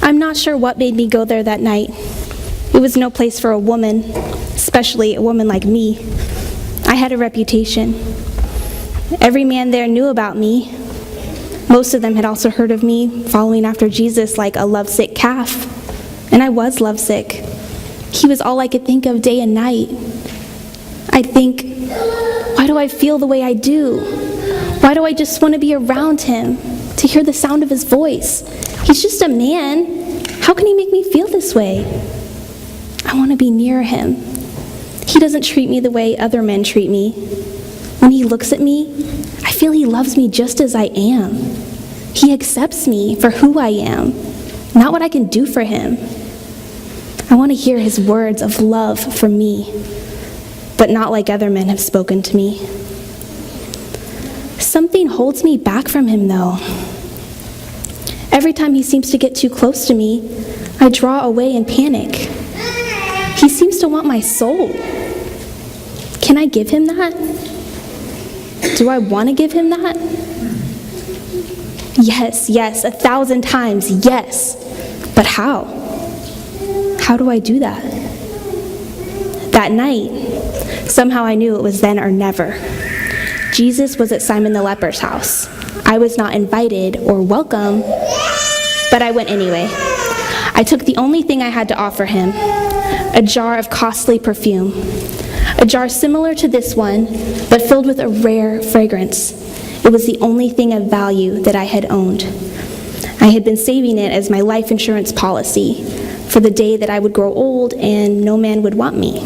I'm not sure what made me go there that night. It was no place for a woman, especially a woman like me. I had a reputation. Every man there knew about me. Most of them had also heard of me following after Jesus like a lovesick calf. And I was lovesick. He was all I could think of day and night. I'd think, why do I feel the way I do? Why do I just want to be around him, to hear the sound of his voice? He's just a man. How can he make me feel this way? I want to be near him. He doesn't treat me the way other men treat me. When he looks at me, I feel he loves me just as I am. He accepts me for who I am, not what I can do for him. I want to hear his words of love for me, but not like other men have spoken to me. Something holds me back from him, though. Every time he seems to get too close to me, I draw away in panic. He seems to want my soul. Can I give him that? Do I want to give him that? Yes, 1,000 times, yes. But how? How do I do that? That night, somehow I knew it was then or never. Jesus was at Simon the leper's house. I was not invited or welcome, but I went anyway. I took the only thing I had to offer him, a jar of costly perfume. A jar similar to this one, but filled with a rare fragrance. It was the only thing of value that I had owned. I had been saving it as my life insurance policy for the day that I would grow old and no man would want me.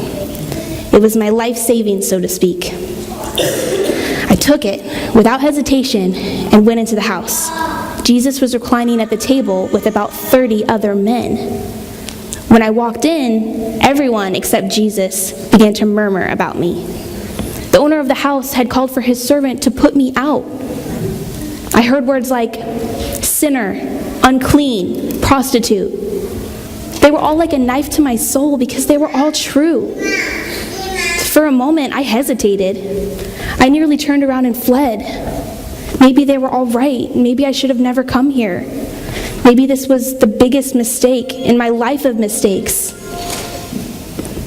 It was my life savings, so to speak. I took it without hesitation and went into the house. Jesus was reclining at the table with about 30 other men. When I walked in, everyone except Jesus began to murmur about me. The owner of the house had called for his servant to put me out. I heard words like sinner, unclean, prostitute. They were all like a knife to my soul because they were all true. For a moment, I hesitated. I nearly turned around and fled. Maybe they were all right. Maybe I should have never come here. Maybe this was the biggest mistake in my life of mistakes.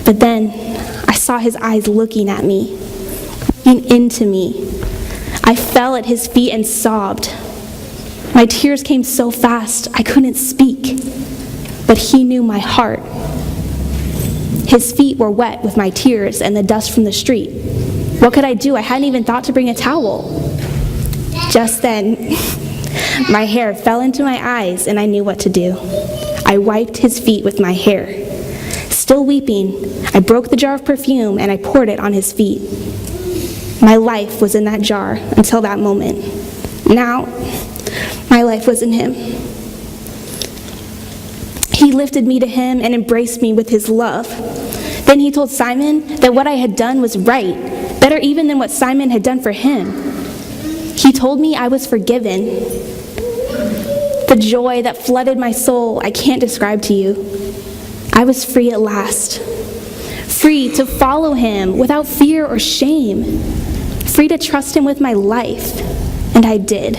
But then I saw his eyes looking at me, looking into me. I fell at his feet and sobbed. My tears came so fast I couldn't speak. But he knew my heart. His feet were wet with my tears and the dust from the street. What could I do? I hadn't even thought to bring a towel. Just then, my hair fell into my eyes and I knew what to do. I wiped his feet with my hair. Still weeping, I broke the jar of perfume and I poured it on his feet. My life was in that jar until that moment. Now, my life was in him. He lifted me to him and embraced me with his love. Then he told Simon that what I had done was right, better even than what Simon had done for him. He told me I was forgiven. The joy that flooded my soul, I can't describe to you. I was free at last. Free to follow him without fear or shame. Free to trust him with my life. And I did.